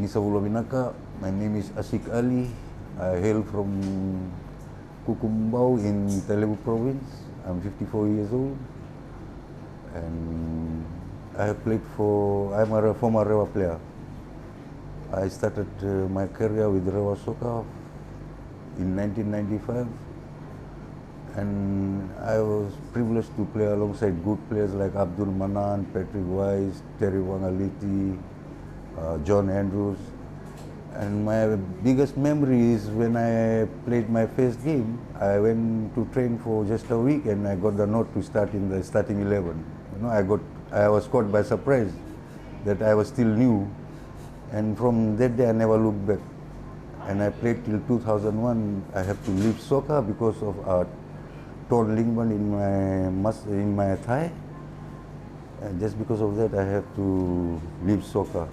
Winaka. My name is Ashik Ali. I hail from Kukumbau in Telugu province. I'm 54 years old. And I have played I'm a former Rewa player. I started my career with Rewa Soka in 1995. And I was privileged to play alongside good players like Abdul Manan, Patrick Wise, Terry Wangaliti, John Andrews. And my biggest memory is when I played my first game, I went to train for just a week and I got the note to start in the starting 11. You know, I was caught by surprise that I was still new. And from that day I never looked back. And I played till 2001. I have to leave Soka because of a torn ligament in my thigh. And just because of that I have to leave Soka.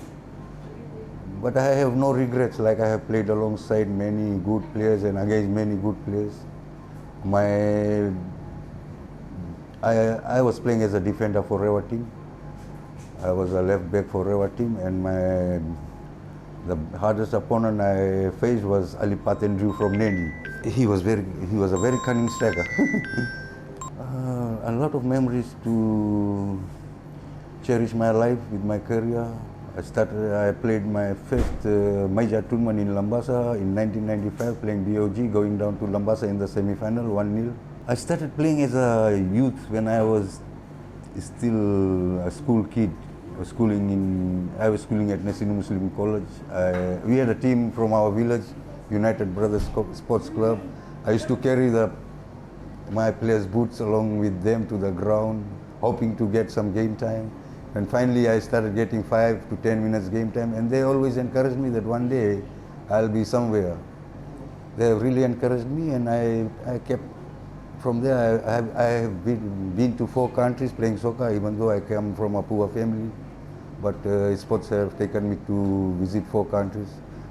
But I have no regrets, like I have played alongside many good players and against many good players. I was playing as a defender for Rewa team. I was a left back for Rewa team, and the hardest opponent I faced was Ali Patendrew from Neni. He was a very cunning striker. A lot of memories to cherish my life with my career. I played my first major tournament in Lambasa in 1995, playing BOG, going down to Lambasa in the semi-final, 1-0. I started playing as a youth when I was still a school kid. I was schooling at Nesinu Muslim College. We had a team from our village, United Brothers Sports Club. I used to carry my players' boots along with them to the ground, hoping to get some game time. And finally I started getting 5 to 10 minutes game time, and they always encouraged me that one day I'll be somewhere. They have really encouraged me, and I kept, from there I have been to 4 countries playing soccer, even though I come from a poor family. But sports have taken me to visit 4 countries.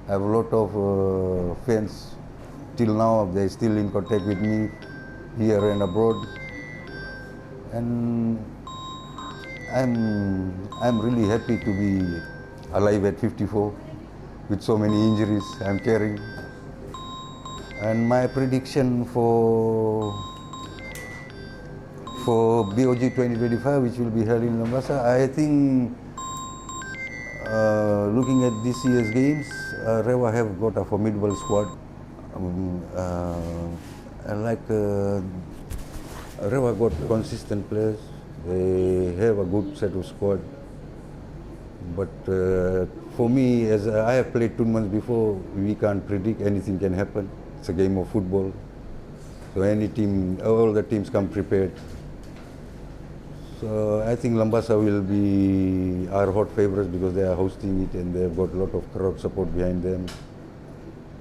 I have a lot of friends till now. They're still in contact with me here and abroad. And I'm really happy to be alive at 54 with so many injuries I'm carrying. And my prediction for BOG 2025, which will be held in Lambasa, I think looking at this year's games, Rewa have got a formidable squad. Rewa got consistent players. They have a good set of squad. But for me, as I have played tournaments before, we can't predict. Anything can happen. It's a game of football. So any team, all the teams come prepared. So I think Lambasa will be our hot favorites because they are hosting it and they've got a lot of crowd support behind them.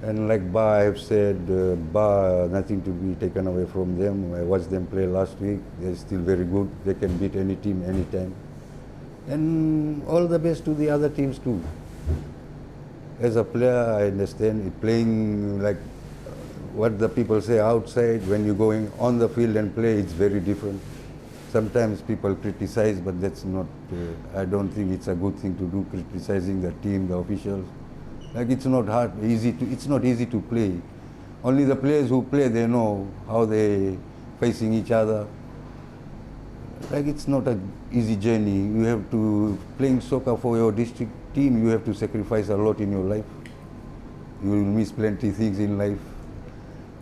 And like Ba, I have said, nothing to be taken away from them. I watched them play last week. They're still very good. They can beat any team, anytime. And all the best to the other teams too. As a player, I understand it playing like what the people say outside. When you're going on the field and play, it's very different. Sometimes people criticize, but that's not, I don't think it's a good thing to do, criticizing the team, the officials. Like it's not it's not easy to play. Only the players who play, they know how they facing each other. Like it's not an easy journey. You have to, playing soccer for your district team, you have to sacrifice a lot in your life. You will miss plenty of things in life.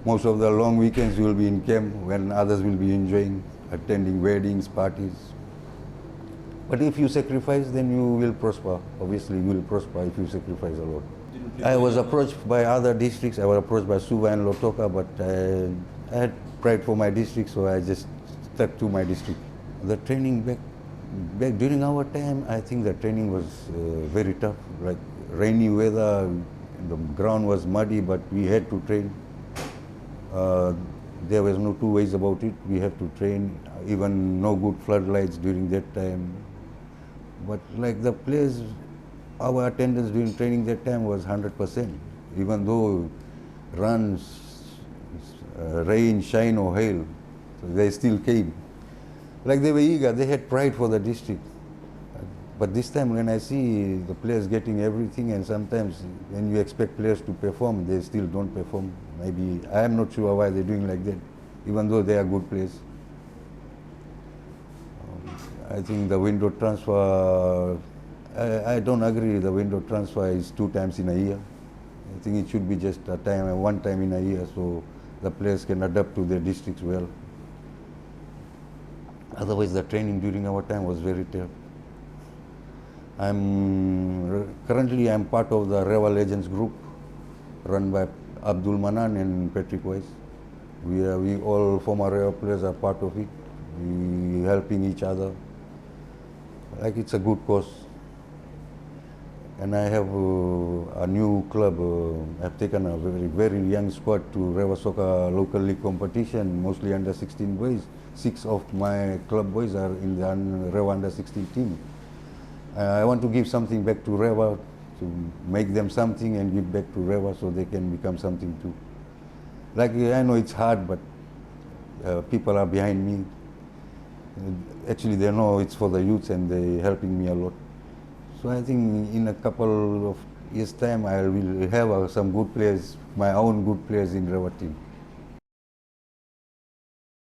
Most of the long weekends you will be in camp when others will be enjoying, attending weddings, parties. But if you sacrifice, then you will prosper. Obviously, you will prosper if you sacrifice a lot. I was approached by other districts. I was approached by Suva and Lotoka, but I had pride for my district, so I just stuck to my district. The training back during our time, I think the training was very tough. Like rainy weather, the ground was muddy, but we had to train. There was no two ways about it. We have to train. Even no good floodlights during that time. But like the players, our attendance during training that time was 100%. Even though runs, rain, shine or hail, so they still came. Like they were eager, they had pride for the district. But this time when I see the players getting everything, and sometimes when you expect players to perform, they still don't perform. Maybe, I am not sure why they're doing like that, even though they are good players. I think the window transfer, I don't agree the window transfer is 2 times in a year. I think it should be just one time in a year, so the players can adapt to their districts well. Otherwise, the training during our time was very tough. Currently I'm part of the Rewa Legends group, run by Abdul Manan and Patrick Weiss. We all former Rewa players are part of it. We helping each other. Like it's a good cause. And I have a new club. I've taken a very young squad to Rewa Soka local league competition, mostly under 16 boys. 6 of my club boys are in the Rewa under 16 team. I want to give something back to Rewa, to make them something and give back to Rewa so they can become something too. Like I know it's hard, but people are behind me. Actually, they know it's for the youths and they're helping me a lot. So I think in a couple of years' time, I will have some good players, my own good players in Rewa team.